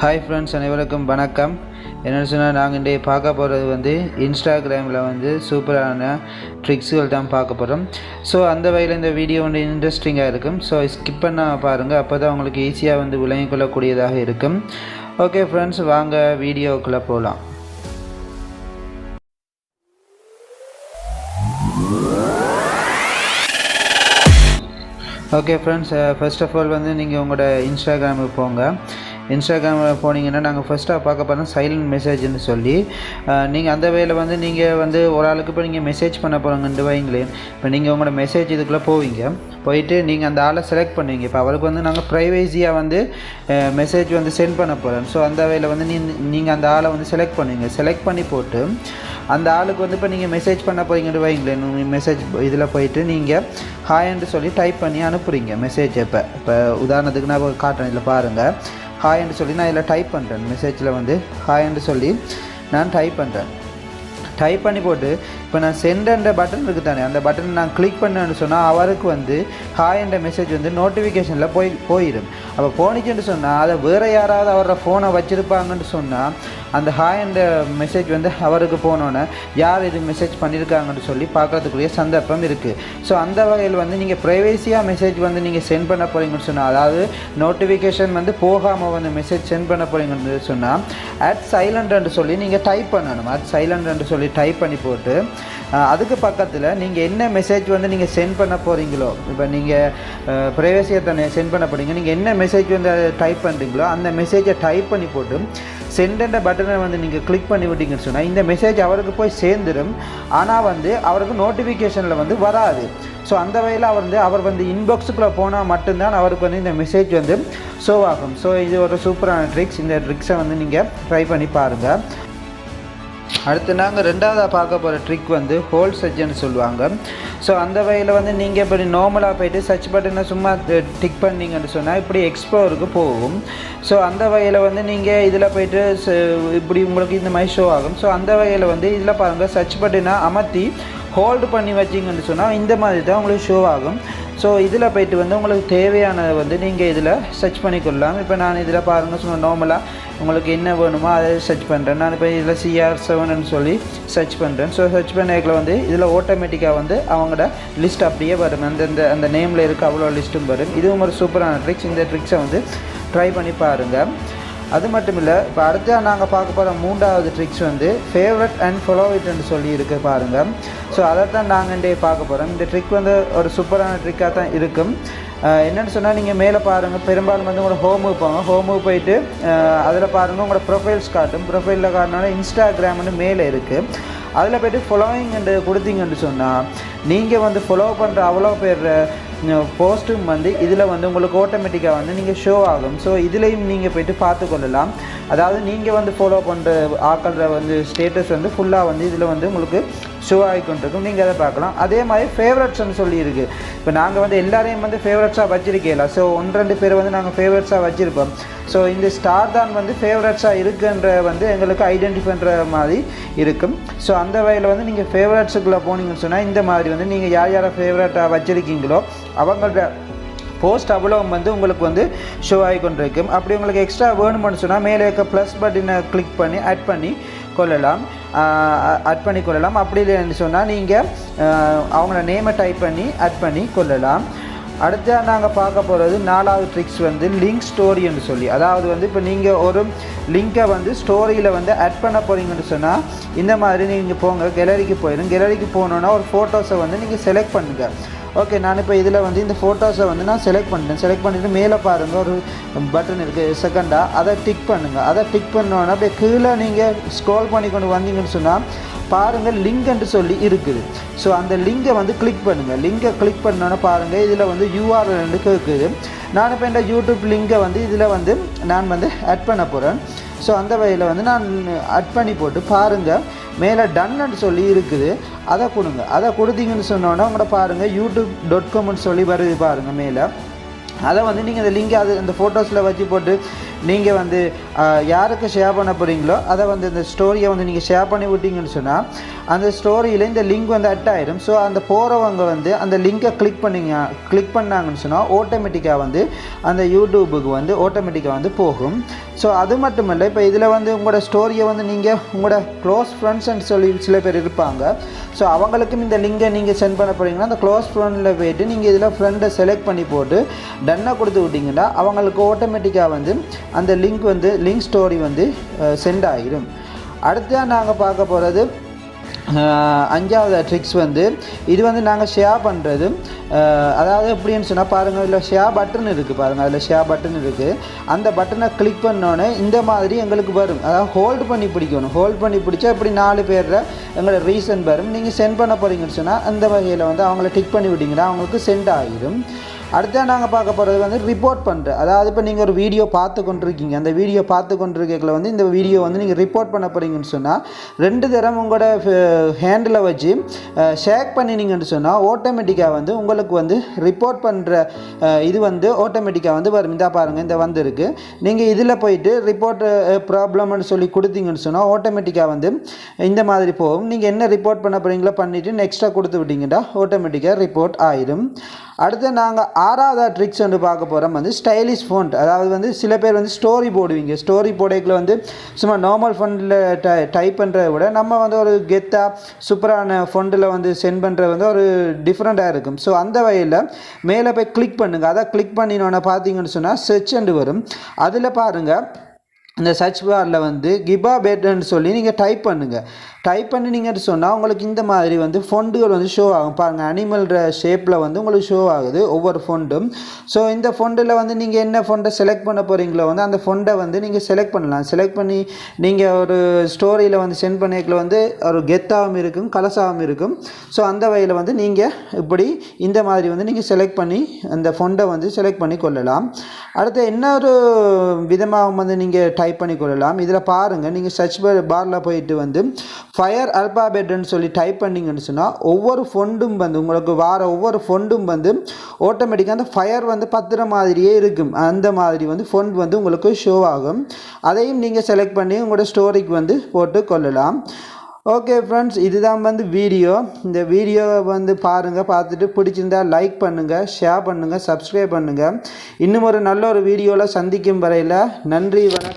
Hi friends, அனைவருக்கும் வணக்கம். என்னென்னு சொன்னால், நாங்கள் இன்றைய பார்க்க போகிறது வந்து இன்ஸ்டாகிராமில் வந்து சூப்பரான ட்ரிக்ஸுகள் தான் பார்க்க போகிறோம். ஸோ அந்த வகையில் இந்த வீடியோ வந்து இன்ட்ரெஸ்டிங்காக இருக்கும். ஸோ ஸ்கிப் பண்ண பாருங்கள், அப்போ தான் உங்களுக்கு ஈஸியாக வந்து விளங்கிக் கொள்ளக்கூடியதாக இருக்கும். ஓகே ஃப்ரெண்ட்ஸ், வாங்க வீடியோக்குள்ளே போகலாம். Okay friends, first of all வந்து நீங்கள் உங்களோட இன்ஸ்டாகிராமுக்கு போங்க. இன்ஸ்டாகிராமில் போனீங்கன்னா நாங்கள் ஃபஸ்ட்டாக பார்க்க போகிறோம் சைலண்ட் மெசேஜ்னு சொல்லி. நீங்கள் அந்த வேலை வந்து நீங்கள் வந்து ஒரு ஆளுக்கு இப்போ நீங்கள் மெசேஜ் பண்ண போகிறோங்கன்ட்டு வைங்களேன். இப்போ நீங்கள் உங்களோட மெசேஜ் இதுக்குள்ளே போயிட்டு நீங்கள் அந்த ஆளை செலக்ட் பண்ணுவீங்க. இப்போ அவருக்கு வந்து நாங்கள் ப்ரைவேசியாக வந்து மெசேஜ் வந்து சென்ட் பண்ண போகிறோம். ஸோ அந்த வேலை வந்து நீங்கள் அந்த ஆளை வந்து செலக்ட் பண்ணுவீங்க. செலக்ட் பண்ணி போட்டு அந்த ஆளுக்கு வந்து இப்போ நீங்கள் மெசேஜ் பண்ண போகிறீங்கன்னு வைங்களேன். மெசேஜ் இதில் போயிட்டு நீங்கள் ஹாய்ன்னு சொல்லி டைப் பண்ணி அனுப்புகிறீங்க மெசேஜ். இப்போ உதாரணத்துக்கு நான் காட்டுறேன், இதில் பாருங்கள். ஹாய்ன்னு சொல்லி நான் இதில் டைப் பண்ணுறேன். மெசேஜில் வந்து ஹாய்ன்னு சொல்லி நான் டைப் பண்ணுறேன். டைப் பண்ணி போட்டு இப்போ நான் சென்ட்ன்ற பட்டன் இருக்குது தானே, அந்த பட்டன் நான் கிளிக் பண்ணேன்னு சொன்னால் அவருக்கு வந்து ஹாய் என்ற மெசேஜ் வந்து நோட்டிஃபிகேஷனில் போயிடும். அப்போ போனிச்சுன்னு சொன்னால் அதை வேறு யாராவது அவரோட ஃபோனை வச்சுருப்பாங்கன்னு சொன்னால் அந்த ஹாய் என்ற மெசேஜ் வந்து அவருக்கு போனோன்னே யார் இது மெசேஜ் பண்ணியிருக்காங்கன்னு சொல்லி பார்க்குறதுக்குரிய சந்தர்ப்பம் இருக்குது. ஸோ அந்த வகையில் வந்து நீங்கள் ப்ரைவேசியாக மெசேஜ் வந்து நீங்கள் சென்ட் பண்ண போகிறீங்கன்னு சொன்னால், அதாவது நோட்டிஃபிகேஷன் வந்து போகாமல் வந்து மெசேஜ் சென்ட் பண்ண போகிறீங்கன்னு சொன்னால் @silent சொல்லி நீங்கள் டைப் பண்ணணும். @silent சொல்லி டைப் பண்ணி போட்டு அதுக்கு பக்கத்தில் நீங்கள் என்ன மெசேஜ் வந்து நீங்கள் சென்ட் பண்ண போகிறீங்களோ, இப்போ நீங்கள் ப்ரைவேசியை தானே சென்ட் பண்ண போகிறீங்க, நீங்கள் என்ன மெசேஜ் வந்து டைப் பண்ணுறீங்களோ அந்த மெசேஜை டைப் பண்ணி போட்டு சென்ட் பட்டனை வந்து நீங்கள் கிளிக் பண்ணி விட்டீங்கன்னு சொன்னால் இந்த மெசேஜ் அவருக்கு போய் சேர்ந்துடும். ஆனால் வந்து அவருக்கு நோட்டிஃபிகேஷனில் வந்து வராது. ஸோ அந்த வகையில் அவர் வந்து இன்பாக்ஸுக்குள்ளே போனால் மட்டும்தான் அவருக்கு வந்து இந்த மெசேஜ் வந்து ஷோ ஆகும். ஸோ இது ஒரு சூப்பரான ட்ரிக்ஸ். இந்த ட்ரிக்ஸை வந்து நீங்கள் ட்ரை பண்ணி பாருங்கள். அடுத்து நாங்கள் ரெண்டாவதாக பார்க்க போகிற ட்ரிக் வந்து ஹோல் சர்ச்ன்னு சொல்லுவாங்க. ஸோ அந்த வகையில் வந்து நீங்கள் இப்படி நார்மலாக போய்ட்டு சர்ச் பட்டனை சும்மா டிக் பண்ணிங்கன்னு சொன்னால் இப்படி எக்ஸ்ப்ளோருக்கு போகும். ஸோ அந்த வகையில் வந்து நீங்கள் இதில் போய்ட்டு இப்படி உங்களுக்கு இந்த மாதிரி ஷோ ஆகும். ஸோ அந்த வகையில் வந்து இதில் பாருங்கள், சர்ச் பட்டனை அமர்த்தி ஹோல்டு பண்ணி வச்சிங்கன்னு சொன்னால் இந்த மாதிரி தான் உங்களுக்கு ஷோ ஆகும். ஸோ இதில் போய்ட்டு வந்து உங்களுக்கு தேவையானதை வந்து நீங்கள் இதில் சர்ச் பண்ணிக்கொள்ளலாம். இப்போ நான் இதில் பாருங்கள், சும்மா நார்மலாக உங்களுக்கு என்ன வேணுமோ அதை சர்ச் பண்ணுறேன். நான் இப்போ இதில் CR7ன்னு சொல்லி சர்ச் பண்ணுறேன். ஸோ சர்ச் பண்ணல வந்து இதில் ஆட்டோமேட்டிக்காக வந்து அவங்களோட லிஸ்ட் அப்படியே வரும். அந்த நேமில் இருக்க அவ்வளோ லிஸ்ட்டும் வரும். இதுவும் ஒரு சூப்பரான ட்ரிக்ஸ். இந்த ட்ரிக்ஸை வந்து ட்ரை பண்ணி பாருங்கள். அது மட்டும் இல்லை, இப்போ அடுத்த நாங்கள் பார்க்க போகிற மூன்றாவது ட்ரிக்ஸ் வந்து ஃபேவரட் அண்ட் ஃபாலோ இட்னு சொல்லி இருக்குது பாருங்கள். ஸோ அதை தான் நாங்கள் இன்றைய பார்க்க போகிறோம். இந்த ட்ரிக் வந்து ஒரு சூப்பரான ட்ரிக்காக தான் இருக்கும். என்னென்னு சொன்னால், நீங்கள் மேலே பாருங்கள், பெரும்பாலும் வந்து உங்களோட ஹோமுக்கு போங்க. ஹோமுக்கு போயிட்டு அதில் பாருங்கள், உங்களோட ப்ரொஃபைல்ஸ் காட்டும். ப்ரொஃபைலில் காட்டினாலும் இன்ஸ்டாகிராம்னு மேலே இருக்குது. அதில் போய்ட்டு ஃபாலோயிங் கொடுத்தீங்கன்னு சொன்னால் நீங்கள் வந்து ஃபாலோ பண்ணுற அவ்வளோ பேர் போஸ்ட்டும் வந்து இதில் வந்து உங்களுக்கு ஆட்டோமேட்டிக்காக வந்து நீங்கள் ஷோ ஆகும். ஸோ இதுலேயும் நீங்கள் போய்ட்டு பார்த்துக்கொள்ளலாம். அதாவது நீங்கள் வந்து ஃபாலோ பண்ணுற ஆக்கள வந்து ஸ்டேட்டஸ் வந்து ஃபுல்லாக வந்து இதில் வந்து உங்களுக்கு ஷோ ஆகிக்கொண்டிருக்கும். நீங்கள் அதை பார்க்கலாம். அதே மாதிரி ஃபேவரட்ஸ்ன்னு சொல்லி இருக்குது. இப்போ நாங்கள் வந்து எல்லாரையும் வந்து ஃபேவரட்ஸாக வச்சிருக்கலாம். ஸோ 1-2 பேர் வந்து நாங்கள் ஃபேவரட்ஸாக வச்சுருப்போம். ஸோ இந்த ஸ்டார் தான் வந்து ஃபேவரட்ஸாக இருக்குன்ற வந்து எங்களுக்கு ஐடென்டிஃபை பண்ணுற மாதிரி இருக்கும். ஸோ அந்த வகையில் வந்து நீங்கள் ஃபேவரட்ஸுக்குள்ளே போனீங்கன்னு சொன்னால் இந்த மாதிரி வந்து நீங்கள் யாரை ஃபேவரட்டாக வச்சுருக்கீங்களோ அவங்களோட போஸ்ட் அவ்வளோ வந்து உங்களுக்கு வந்து ஷோ ஆகி கொண்டிருக்கும். அப்படி உங்களுக்கு எக்ஸ்ட்ரா வேணும்னு சொன்னால் மேலே இருக்க ப்ளஸ் பட்டனை கிளிக் பண்ணி ஆட் பண்ணி கொள்ளலாம். அப்படி இல்லைன்னு சொன்னால் நீங்கள் அவங்களோட நேமை டைப் பண்ணி ஆட் பண்ணி கொள்ளலாம். அடுத்த நாங்கள் பார்க்க போகிறது 4வது ட்ரிக்ஸ் வந்து லிங்க் ஸ்டோரின்னு சொல்லி. அதாவது வந்து இப்போ நீங்கள் ஒரு லிங்கை வந்து ஸ்டோரியில் வந்து ஆட் பண்ண போகிறீங்கன்னு சொன்னால் இந்த மாதிரி நீங்கள் போங்க, கேலரிக்கு போயிடும். கேலரிக்கு போனோன்னா ஒரு ஃபோட்டோஸை வந்து நீங்கள் செலக்ட் பண்ணுங்கள். ஓகே, நான் இப்போ இதில் வந்து இந்த ஃபோட்டோஸை வந்து நான் செலக்ட் பண்ணிட்டேன். செலக்ட் பண்ணிவிட்டு மேலே பாருங்கள் ஒரு பட்டன் இருக்குது செகண்டாக, அதை டிக் பண்ணுங்கள். அதை டிக் பண்ணோன்னா அப்படியே கீழே நீங்கள் ஸ்க்ரோல் பண்ணி கொண்டு வந்தீங்கன்னு சொன்னால் பாருங்கள் லிங்க்ன்னு சொல்லி இருக்குது. ஸோ அந்த லிங்கை வந்து கிளிக் பண்ணுங்கள். லிங்கை கிளிக் பண்ணோன்னா பாருங்கள் இதில் வந்து URL கேட்குது. நான் இப்போ இந்த யூடியூப் லிங்கை வந்து இதில் வந்து நான் வந்து ஆட் பண்ண போகிறேன். ஸோ அந்த வகையில் வந்து நான் ஆட் பண்ணி போட்டு பாருங்கள் மேலே டன்னு சொல்லி இருக்குது. அதை கொடுங்க. அதை கொடுத்தீங்கன்னு சொன்னோன்னா உங்களோட பாருங்கள் youtube.comன்னு சொல்லி வருது பாருங்கள் மேலே. அதை வந்து நீங்கள் அந்த லிங்கை அந்த ஃபோட்டோஸில் வச்சு போட்டு நீங்கள் வந்து யாருக்கு ஷேர் பண்ண போகிறீங்களோ அதை வந்து இந்த ஸ்டோரியை வந்து நீங்கள் ஷேர் பண்ணி விட்டீங்கன்னு சொன்னால் அந்த ஸ்டோரியில் இந்த லிங்க் வந்து அட் ஆயிடும். ஸோ அந்த போகிறவங்க வந்து அந்த லிங்கை கிளிக் பண்ணாங்கன்னு சொன்னால் ஆட்டோமேட்டிக்காக வந்து அந்த யூடியூபுக்கு வந்து ஆட்டோமேட்டிக்காக வந்து போகும். ஸோ அது மட்டும் இல்லை, இப்போ இதில் வந்து உங்களோட ஸ்டோரியை வந்து நீங்கள் உங்களோட க்ளோஸ் ஃப்ரெண்ட்ஸ்ன்னு சொல்லி சில பேர் இருப்பாங்க. ஸோ அவங்களுக்கும் இந்த லிங்கை நீங்கள் சென்ட் பண்ண போகிறீங்கன்னா அந்த க்ளோஸ் ஃப்ரெண்டில் போய்ட்டு நீங்கள் இதில் ஃப்ரெண்டை செலக்ட் பண்ணி போட்டு டன்னை கொடுத்து விட்டிங்கன்னா அவங்களுக்கு ஆட்டோமேட்டிக்காக வந்து அந்த லிங்க் ஸ்டோரி வந்து சென்ட் ஆகிடும். அடுத்ததாக நாங்கள் பார்க்க போகிறது 5வது ட்ரிக்ஸ் வந்து இது வந்து நாங்கள் ஷேர் பண்ணுறது. அதாவது எப்படின்னு சொன்னால் பாருங்கள், இதில் ஷேர் பட்டன் இருக்குது பாருங்கள், அதில் ஷேர் பட்டன் இருக்குது. அந்த பட்டனை கிளிக் பண்ணோன்னே இந்த மாதிரி எங்களுக்கு வரும். அதாவது ஹோல்டு பண்ணி பிடிக்கணும். ஹோல்ட் பண்ணி பிடிச்சா இப்படி 4 பேரில் எங்களோட ரீசன் வரும். நீங்கள் சென்ட் பண்ண போகிறீங்கன்னு சொன்னால் அந்த வகையில் வந்து அவங்கள டிக் பண்ணி விட்டிங்கன்னா அவங்களுக்கு சென்ட் ஆகிடும். அடுத்த நாங்கள் பார்க்க போகிறது வந்து ரிப்போர்ட் பண்ணுற. அதாவது இப்போ நீங்கள் ஒரு வீடியோ பார்த்து கொண்டிருக்கீங்க, அந்த வீடியோ பார்த்து கொண்டிருக்கல வந்து இந்த வீடியோ வந்து நீங்கள் ரிப்போர்ட் பண்ண போகிறீங்கன்னு சொன்னால் 2 தரம் உங்களோட ஹேண்டில் வச்சு ஷேக் பண்ணினீங்கன்னு சொன்னால் ஆட்டோமேட்டிக்காக வந்து உங்களுக்கு வந்து ரிப்போர்ட் பண்ணுற இது வந்து ஆட்டோமேட்டிக்காக வந்து வரும். இந்த பாருங்கள், இந்த வந்துருக்கு. நீங்கள் இதில் போயிட்டு ரிப்போர்ட் ப்ராப்ளம்னு சொல்லி கொடுத்தீங்கன்னு சொன்னால் ஆட்டோமேட்டிக்காக வந்து இந்த மாதிரி போகும். நீங்கள் என்ன ரிப்போர்ட் பண்ண போகிறீங்களோ பண்ணிவிட்டு நெக்ஸ்ட்டாக கொடுத்து விட்டீங்கன்னா ஆட்டோமேட்டிக்காக ரிப்போர்ட் ஆயிடும். அடுத்து நாங்கள் 6வது ட்ரிக்ஸ் வந்து பார்க்க போகிறோம் வந்து ஸ்டைலிஷ் ஃபோண்ட். அதாவது வந்து சில பேர் வந்து ஸ்டோரி போடுவீங்க. ஸ்டோரி போடைக்கில் வந்து சும்மா நார்மல் ஃபோனில் டைப் பண்ணுறத விட நம்ம வந்து ஒரு கெத்தாக சூப்பரான ஃபோண்டில் வந்து சென்ட் பண்ணுறது வந்து ஒரு டிஃப்ரெண்ட்டாக இருக்கும். ஸோ அந்த வகையில் மேலே போய் கிளிக் பண்ணுங்கள். அதை கிளிக் பண்ணினோன்னே பார்த்தீங்கன்னு சொன்னால் சர்ச் வரும். அதில் பாருங்கள், இந்த சர்ச் பாரில் வந்து கிபா பேட்னு சொல்லி நீங்கள் டைப் பண்ணுங்கள். டைப் பண்ணி நீங்கள் சொன்னால் உங்களுக்கு இந்த மாதிரி வந்து ஃபொண்டுகள் வந்து ஷோ ஆகும். பாருங்கள், அனிமல் ஷேப்பில் வந்து உங்களுக்கு ஷோ ஆகுது ஒவ்வொரு ஃபொண்டும். ஸோ இந்த ஃபொண்டில் வந்து நீங்கள் என்ன ஃபொண்டை செலக்ட் பண்ண போகிறீங்களோ வந்து அந்த ஃபொண்டை வந்து நீங்கள் செலக்ட் பண்ணலாம். செலக்ட் பண்ணி நீங்கள் ஒரு ஸ்டோரியில் வந்து சென்ட் பண்ணிக்கல வந்து ஒரு கெத்தாகவும் இருக்கும், கலசாகவும் இருக்கும். ஸோ அந்த வகையில் வந்து நீங்கள் இப்படி இந்த மாதிரி வந்து நீங்கள் செலக்ட் பண்ணி அந்த ஃபொண்டை வந்து செலக்ட் பண்ணி கொள்ளலாம். அடுத்து இன்னொரு விதமாக வந்து நீங்கள் டைப் பண்ணி கொள்ளலாம். இதில் பாருங்கள், நீங்கள் சர்ச் பாரில் போயிட்டு வந்து ஃபயர் அல்பாபெட்னு சொல்லி டைப் பண்ணிங்கன்னு சொன்னால் ஒவ்வொரு ஃபொண்டும் வந்து உங்களுக்கு ஒவ்வொரு ஃபொண்டும் வந்து ஆட்டோமேட்டிக்காக அந்த ஃபயர் வந்து பத்திர மாதிரியே இருக்கும். அந்த மாதிரி வந்து ஃபொண்ட் வந்து உங்களுக்கு ஷோ ஆகும். அதையும் நீங்கள் செலக்ட் பண்ணி உங்களோட ஸ்டோரிக்கு வந்து போட்டு கொள்ளலாம். ஓகே ஃப்ரெண்ட்ஸ், இதுதான் வந்து வீடியோ. இந்த வீடியோவை வந்து பாருங்கள், பார்த்துட்டு பிடிச்சிருந்தால் லைக் பண்ணுங்கள், ஷேர் பண்ணுங்கள், சப்ஸ்கிரைப் பண்ணுங்கள். இன்னும் ஒரு நல்ல ஒரு வீடியோவில் சந்திக்கும் வரையில் நன்றி, வணக்கம்.